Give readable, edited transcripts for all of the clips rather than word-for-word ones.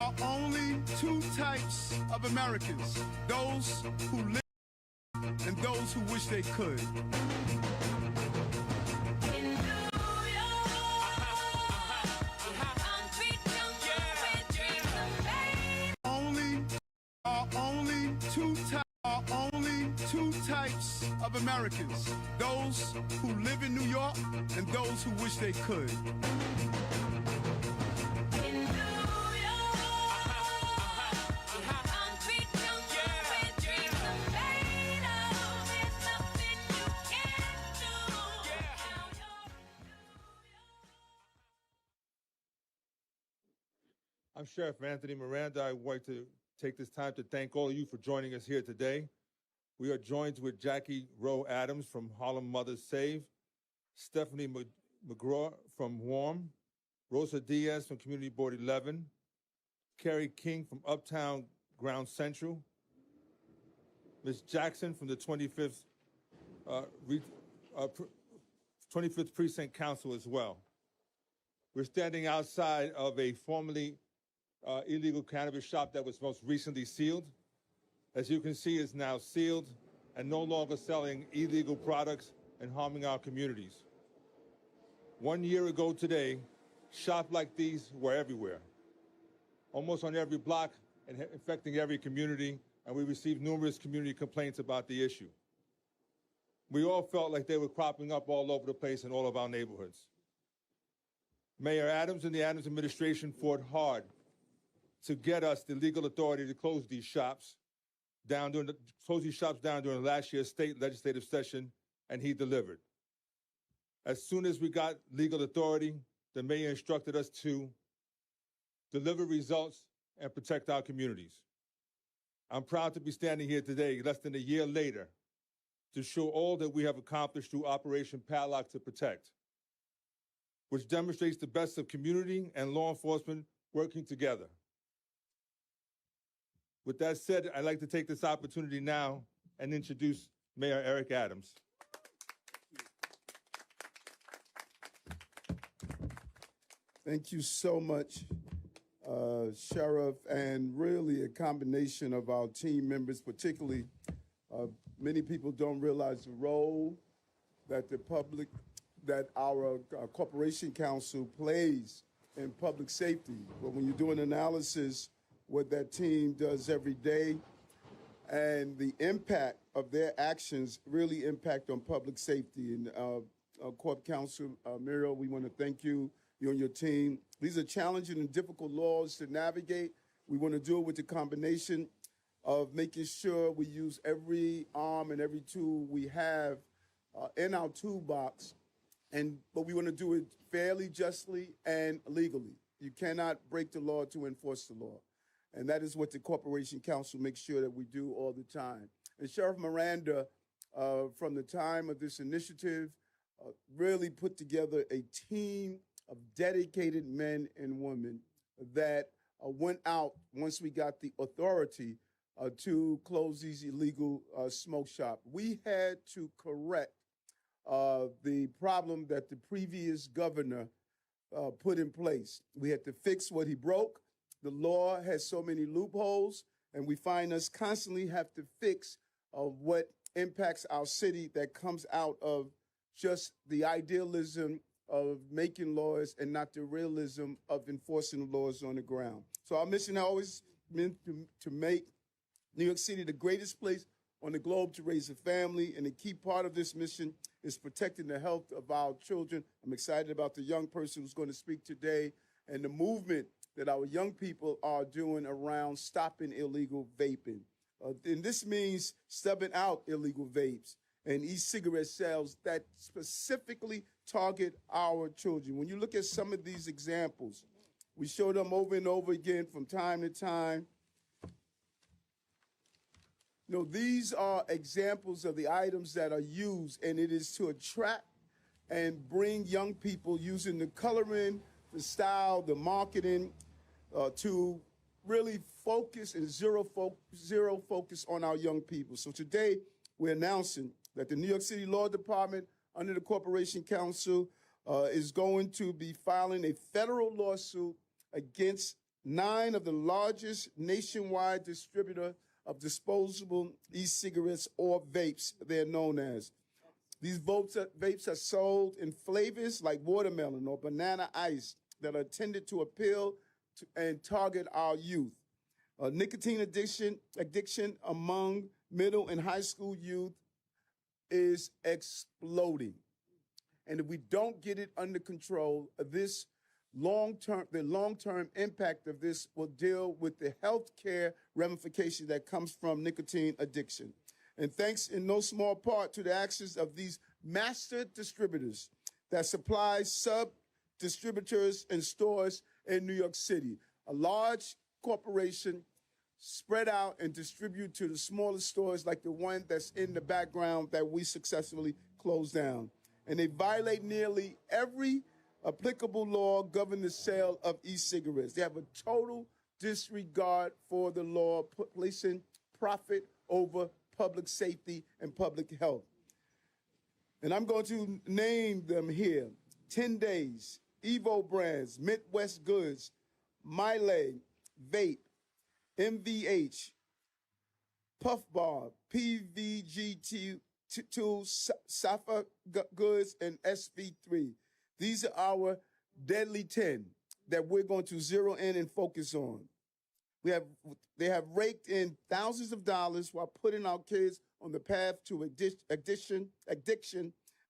Are only two types of Americans, those who live and those who wish they could. Only two types of Americans, those who live in New York and those who wish they could. I'm Sheriff Anthony Miranda. I would like to take this time to thank all of you for joining us here today. We are joined with Jackie Rowe Adams from Harlem Mothers Save, Stephanie McGraw from WARM, Rosa Diaz from Community Board 11, Carrie King from Uptown Ground Central, Ms. Jackson from the 25th Precinct Council as well. We're standing outside of a formerly illegal cannabis shop that was most recently sealed. As you can see, is now sealed and no longer selling illegal products and harming our communities. 1 year ago today, shops like these were everywhere, almost on every block and affecting every community, and we received numerous community complaints about the issue. We all felt like they were cropping up all over the place in all of our neighborhoods. Mayor Adams and the Adams administration fought hard to get us the legal authority to close these shops down during last year's state legislative session, and he delivered. As soon as we got legal authority, the mayor instructed us to deliver results and protect our communities. I'm proud to be standing here today, less than a year later, to show all that we have accomplished through Operation Padlock to Protect, which demonstrates the best of community and law enforcement working together. With that said, I'd like to take this opportunity now and introduce Mayor Eric Adams. Thank you so much, Sheriff, and really a combination of our team members, particularly many people don't realize the role that our Corporation Council plays in public safety. But when you do an analysis, what that team does every day and the impact of their actions really impact on public safety. And Corp Counsel Muriel, we want to thank you and your team. These are challenging and difficult laws to navigate. We want to do it with the combination of making sure we use every arm and every tool we have in our toolbox, but we want to do it fairly, justly, and legally. You cannot break the law to enforce the law. And that is what the Corporation Council makes sure that we do all the time. And Sheriff Miranda, from the time of this initiative, really put together a team of dedicated men and women that went out once we got the authority to close these illegal smoke shops. We had to correct the problem that the previous governor put in place. We had to fix what he broke. The law has so many loopholes, and we find us constantly have to fix what impacts our city that comes out of just the idealism of making laws and not the realism of enforcing the laws on the ground. So our mission has always been to make New York City the greatest place on the globe to raise a family, and a key part of this mission is protecting the health of our children. I'm excited about the young person who's going to speak today and the movement that our young people are doing around stopping illegal vaping. And this means stubbing out illegal vapes and e-cigarette sales that specifically target our children. When you look at some of these examples, we show them over and over again from time to time. You know, these are examples of the items that are used, and it is to attract and bring young people using the coloring, the style, the marketing, to really focus and zero focus on our young people. So today, we're announcing that the New York City Law Department, under the Corporation Council, is going to be filing a federal lawsuit against 9 of the largest nationwide distributor of disposable e-cigarettes or vapes, they're known as. These vapes are sold in flavors like watermelon or banana ice that are intended to appeal to and target our youth. Nicotine addiction among middle and high school youth is exploding. And if we don't get it under control, the long-term impact of this will deal with the health care ramification that comes from nicotine addiction. And thanks in no small part to the actions of these master distributors that supply sub-distributors and stores in New York City. A large corporation spread out and distribute to the smaller stores like the one that's in the background that we successfully closed down. And they violate nearly every applicable law governing the sale of e-cigarettes. They have a total disregard for the law, placing profit over public safety and public health. And I'm going to name them here. 10 Days, Evo Brands, Midwest Goods, Miley, Vape, MVH, Puff Bar, PVGT2, Safa Goods, and SV3. These are our deadly 10 that we're going to zero in and focus on. They have raked in thousands of dollars while putting our kids on the path to addiction,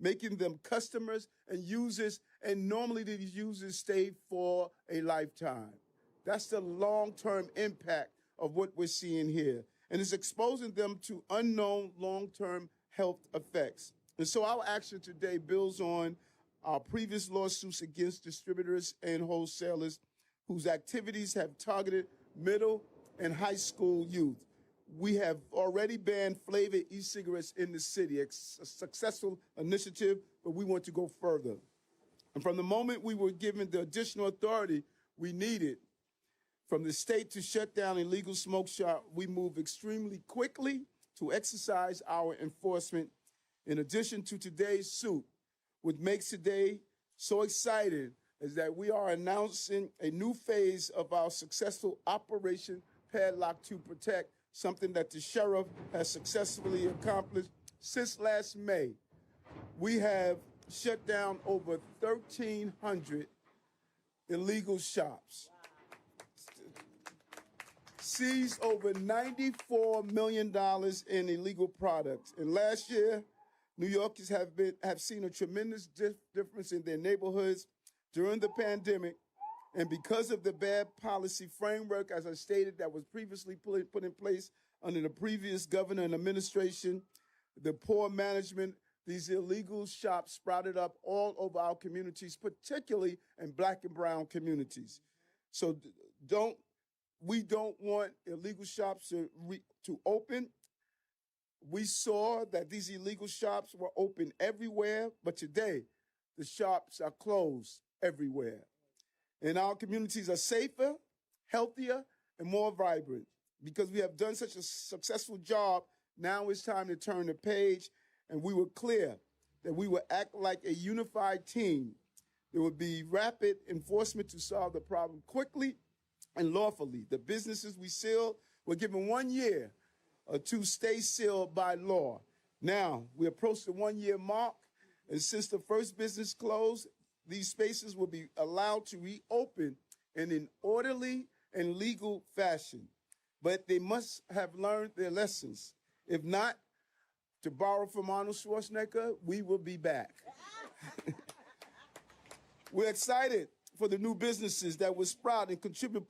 making them customers and users, and normally these users stay for a lifetime. That's the long-term impact of what we're seeing here. And it's exposing them to unknown long-term health effects. And so our action today builds on our previous lawsuits against distributors and wholesalers whose activities have targeted middle and high school youth. We have already banned flavored e-cigarettes in the city, a successful initiative, but we want to go further. And from the moment we were given the additional authority we needed from the state to shut down illegal smoke shop, we moved extremely quickly to exercise our enforcement. In addition to today's suit, what makes today so exciting is that we are announcing a new phase of our successful Operation Padlock to Protect, something that the sheriff has successfully accomplished since last May. We have shut down over 1,300 illegal shops, seized over $94 million in illegal products. And last year, New Yorkers have seen a tremendous difference in their neighborhoods during the pandemic. And because of the bad policy framework, as I stated, that was previously put in place under the previous governor and administration, the poor management, these illegal shops sprouted up all over our communities, particularly in Black and brown communities. So we don't want illegal shops to open. We saw that these illegal shops were open everywhere, but today the shops are closed everywhere. And our communities are safer, healthier, and more vibrant. Because we have done such a successful job, now it's time to turn the page, and we were clear that we would act like a unified team. There would be rapid enforcement to solve the problem quickly and lawfully. The businesses we sealed were given 1 year to stay sealed by law. Now, we approach the 1-year mark, and since the first business closed, these spaces will be allowed to reopen in an orderly and legal fashion. But they must have learned their lessons. If not, to borrow from Arnold Schwarzenegger, we will be back. We're excited for the new businesses that will sprout and contribute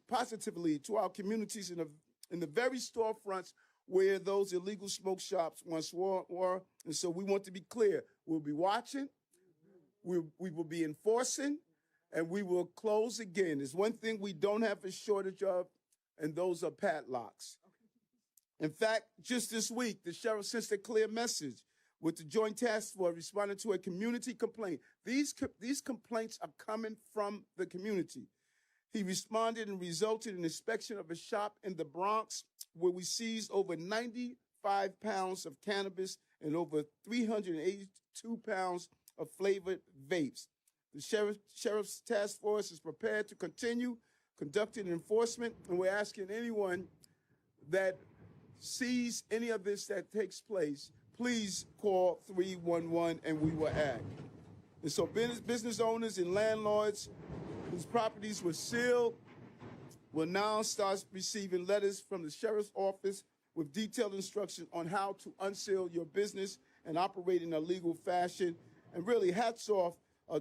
positively to our communities in the very storefronts where those illegal smoke shops once were. And so we want to be clear. We'll be watching, we will be enforcing, and we will close again. There's one thing we don't have a shortage of, and those are padlocks. In fact, just this week, the sheriff sent a clear message with the Joint Task Force responding to a community complaint. These complaints are coming from the community. He responded and resulted in inspection of a shop in the Bronx where we seized over 95 pounds of cannabis and over 382 pounds of flavored vapes. The sheriff's task force is prepared to continue conducting enforcement, and we're asking anyone that sees any of this that takes place, please call 311 and we will act. And so business owners and landlords whose properties were sealed will now start receiving letters from the sheriff's office with detailed instructions on how to unseal your business and operate in a legal fashion. And really, hats off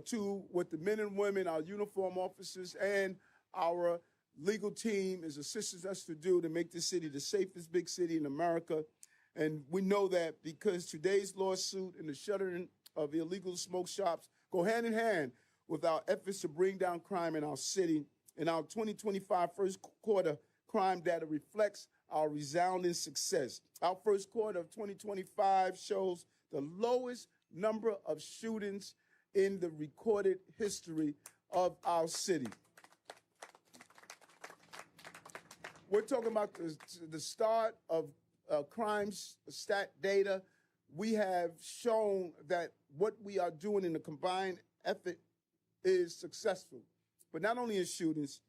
to what the men and women, our uniform officers, and our legal team is assisting us to do to make this city the safest big city in America. And we know that because today's lawsuit and the shuttering of illegal smoke shops go hand in hand with our efforts to bring down crime in our city. And our 2025 first quarter crime data reflects our resounding success. Our first quarter of 2025 shows the lowest number of shootings in the recorded history of our city. We're talking about the start of crime stat data. We have shown that what we are doing in a combined effort is successful. But not only in shootings,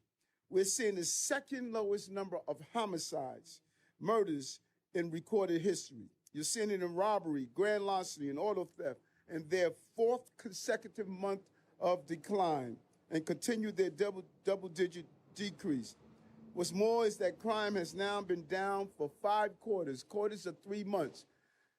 we're seeing the second lowest number of homicides, murders in recorded history. You're seeing it in robbery, grand larceny, and auto theft, and their fourth consecutive month of decline, and continue their double-digit decrease. What's more is that crime has now been down for 5 quarters of 3 months.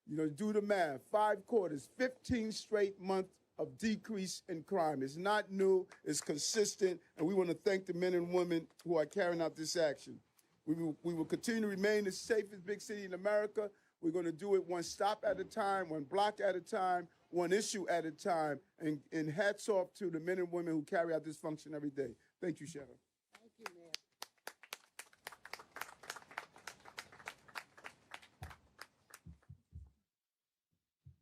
You know, do the math, 5 quarters, 15 straight months of decrease in crime. It's not new, it's consistent, and we want to thank the men and women who are carrying out this action. We will continue to remain the safest big city in America. We're going to do it one stop at a time, one block at a time, one issue at a time, and hats off to the men and women who carry out this function every day. Thank you, Sheriff. Thank you, Mayor.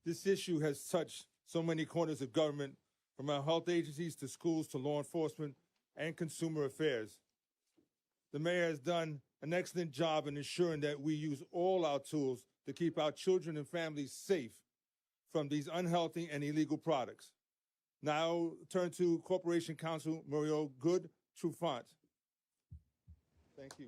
This issue has touched so many corners of government, from our health agencies to schools to law enforcement and consumer affairs. The mayor has done an excellent job in ensuring that we use all our tools to keep our children and families safe from these unhealthy and illegal products. Now I'll turn to Corporation Counsel Muriel Good-Trufant. Thank you.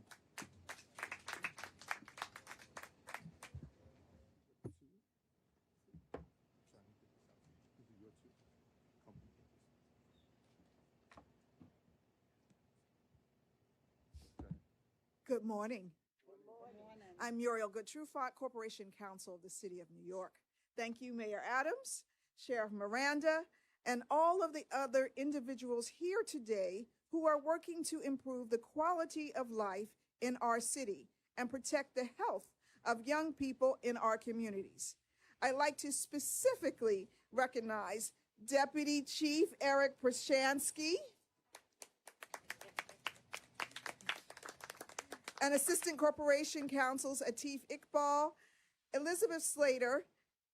Good morning. I'm Muriel Good-Trufant, Corporation Counsel of the City of New York. Thank you, Mayor Adams, Sheriff Miranda, and all of the other individuals here today who are working to improve the quality of life in our city and protect the health of young people in our communities. I'd like to specifically recognize Deputy Chief Eric Prashansky, and Assistant Corporation Counsels Atif Iqbal, Elizabeth Slater,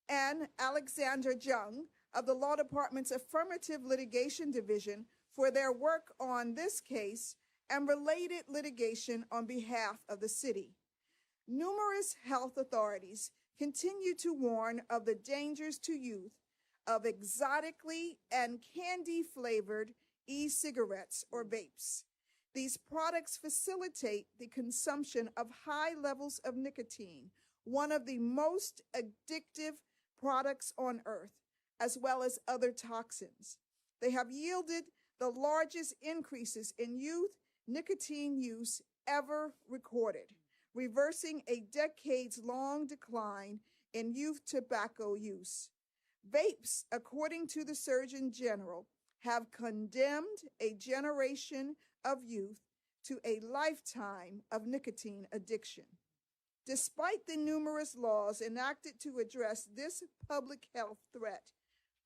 and Alexandra Jung of the Law Department's Affirmative Litigation Division for their work on this case and related litigation on behalf of the city. Numerous health authorities continue to warn of the dangers to youth of exotically and candy-flavored e-cigarettes or vapes. These products facilitate the consumption of high levels of nicotine, one of the most addictive products on earth, as well as other toxins. They have yielded the largest increases in youth nicotine use ever recorded, reversing a decades-long decline in youth tobacco use. Vapes, according to the Surgeon General, have condemned a generation of youth to a lifetime of nicotine addiction. Despite the numerous laws enacted to address this public health threat,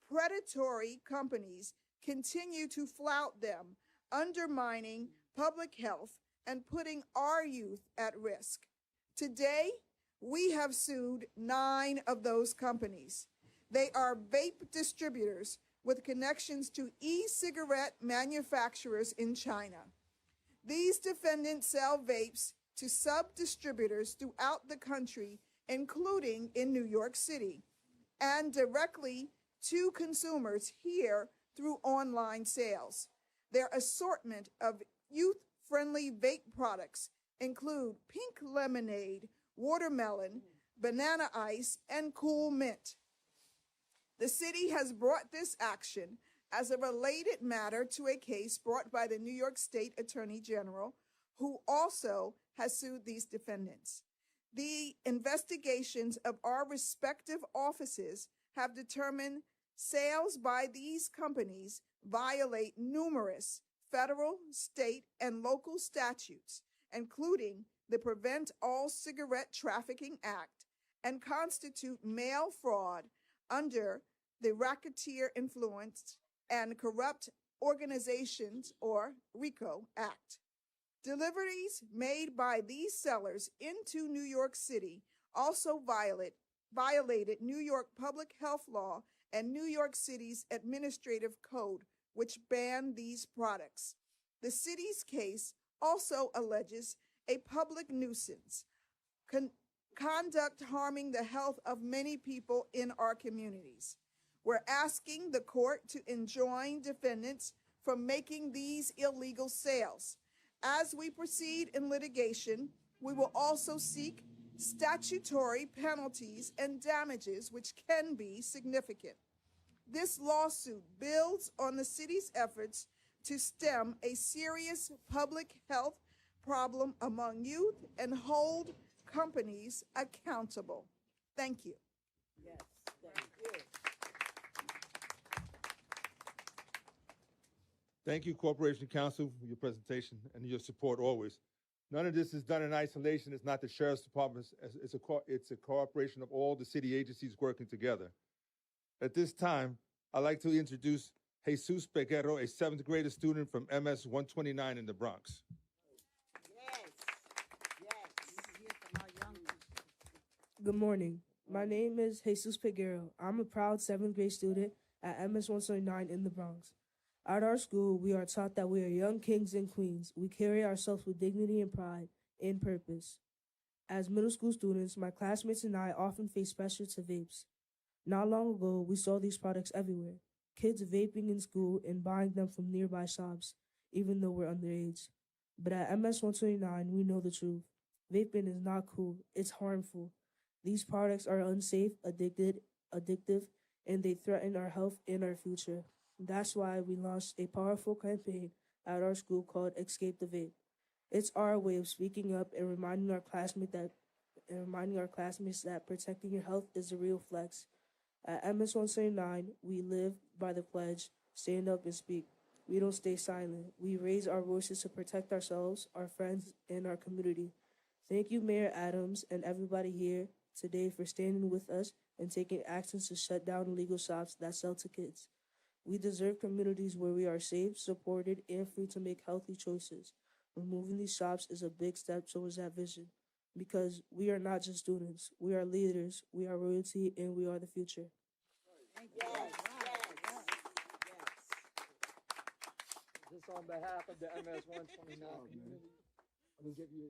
predatory companies continue to flout them, undermining public health and putting our youth at risk. Today, we have sued 9 of those companies. They are vape distributors with connections to e-cigarette manufacturers in China. These defendants sell vapes to sub-distributors throughout the country, including in New York City, and directly to consumers here through online sales. Their assortment of youth friendly vape products include pink lemonade, watermelon, banana ice, and cool mint. The city has brought this action as a related matter to a case brought by the New York State Attorney General, who also has sued these defendants. The investigations of our respective offices have determined sales by these companies violate numerous federal, state, and local statutes, including the Prevent All Cigarette Trafficking Act, and constitute mail fraud under the Racketeer Influenced and Corrupt Organizations, or RICO, Act. Deliveries made by these sellers into New York City also violated New York public health law and New York City's administrative code, which ban these products. The city's case also alleges a public nuisance, conduct harming the health of many people in our communities. We're asking the court to enjoin defendants from making these illegal sales. As we proceed in litigation, we will also seek statutory penalties and damages, which can be significant. This lawsuit builds on the city's efforts to stem a serious public health problem among youth and hold companies accountable. Thank you. Yes, thank you. Thank you, Corporation Counsel, for your presentation and your support always. None of this is done in isolation. It's not the Sheriff's Department. It's a cooperation of all the city agencies working together. At this time, I'd like to introduce Jesus Peguero, a 7th grader student from MS 129 in the Bronx. Good morning. My name is Jesus Peguero. I'm a proud 7th grade student at MS 129 in the Bronx. At our school, we are taught that we are young kings and queens. We carry ourselves with dignity and pride and purpose. As middle school students, my classmates and I often face pressure to vapes. Not long ago, we saw these products everywhere. Kids vaping in school and buying them from nearby shops, even though we're underage. But at MS 129, we know the truth. Vaping is not cool. It's harmful. These products are unsafe, addictive, and they threaten our health and our future. That's why we launched a powerful campaign at our school called Escape the Vape. It's our way of speaking up and reminding our classmates that protecting your health is a real flex. At MS 179, we live by the pledge, stand up and speak. We don't stay silent. We raise our voices to protect ourselves, our friends, and our community. Thank you, Mayor Adams, and everybody here today for standing with us and taking actions to shut down illegal shops that sell to kids. We deserve communities where we are safe, supported, and free to make healthy choices. Removing these shops is a big step towards that vision, because we are not just students. We are leaders, we are royalty, and we are the future. This on behalf of the MS 129 community. I'm gonna give you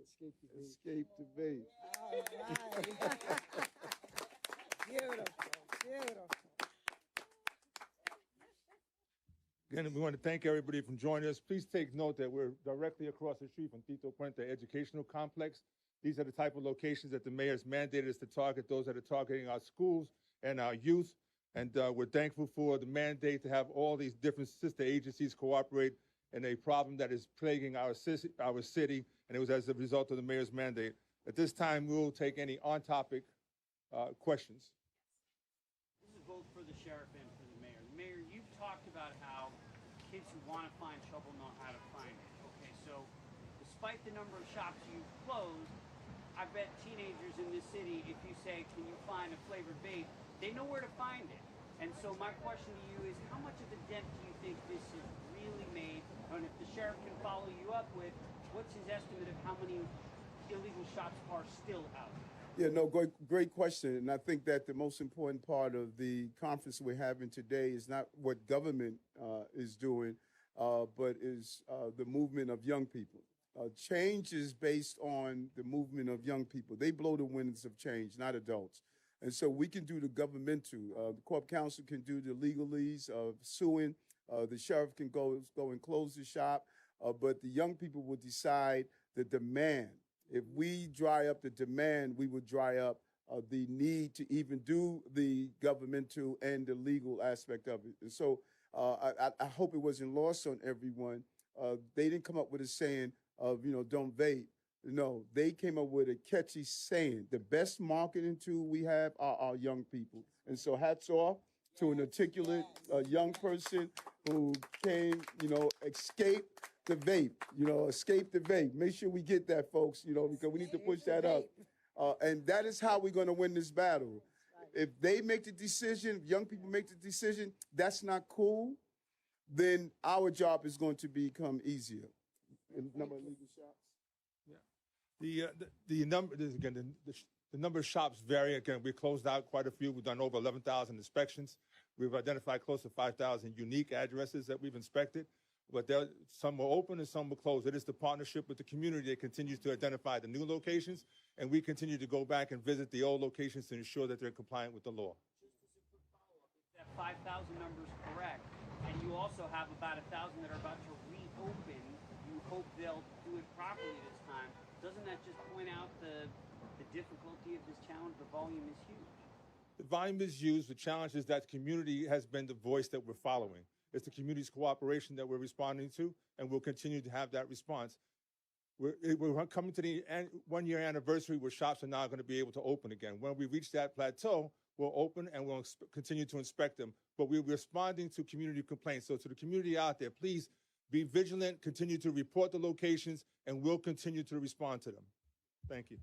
Escape the Vape. Escape the vape. All right. Beautiful, beautiful. Again, we want to thank everybody for joining us. Please take note that we're directly across the street from Tito Puente Educational Complex. These are the type of locations that the mayor's mandated us to target, those that are targeting our schools and our youth. And we're thankful for the mandate to have all these different sister agencies cooperate in a problem that is plaguing our city, and it was as a result of the mayor's mandate. At this time, we will take any on-topic questions. This is both for the sheriff and for the mayor. Mayor, you've talked about how kids who want to find trouble know how to find it. Okay, so despite the number of shops you've closed, I bet teenagers in this city, if you say, can you find a flavored vape, they know where to find it. And so my question to you is, how much of a dent do you think this has really made? And if the sheriff can follow you up with, what's his estimate of how many illegal shops are still out? Yeah, no, great question. And I think that the most important part of the conference we're having today is not what government is doing, but is the movement of young people. Change is based on the movement of young people. They blow the winds of change, not adults. And so we can do the governmental. The Corp Council can do the legalese of suing. The sheriff can go and close the shop. but the young people will decide the demand. If we dry up the demand, we will dry up the need to even do the governmental and the legal aspect of it. And so I hope it wasn't lost on everyone. They didn't come up with a saying of, don't vape. No, they came up with a catchy saying. The best marketing tool we have are our young people. And so hats off to an articulate young person who came, escape the vape, escape the vape. Make sure we get that, folks, because we need to push that up. And that is how we're going to win this battle. If they make the decision, if young people make the decision, that's not cool, then our job is going to become easier. Number of legal shops? The number of shops vary. Again, we closed out quite a few. We've done over 11,000 inspections. We've identified close to 5,000 unique addresses that we've inspected. But some will open and some will close. It is the partnership with the community that continues to identify the new locations, and we continue to go back and visit the old locations to ensure that they're compliant with the law. Just as a quick follow-up, if that 5,000 number is correct, and you also have about 1,000 that are about to reopen, you hope they'll do it properly this time. Doesn't that just point out the difficulty of this challenge? The volume is huge. The volume is huge. The challenge is that the community has been the voice that we're following. It's the community's cooperation that we're responding to, and we'll continue to have that response. We're coming to the 1-year anniversary where shops are now going to be able to open again. When we reach that plateau, we'll open and we'll continue to inspect them. But we're responding to community complaints. So to the community out there, please be vigilant, continue to report the locations, and we'll continue to respond to them. Thank you.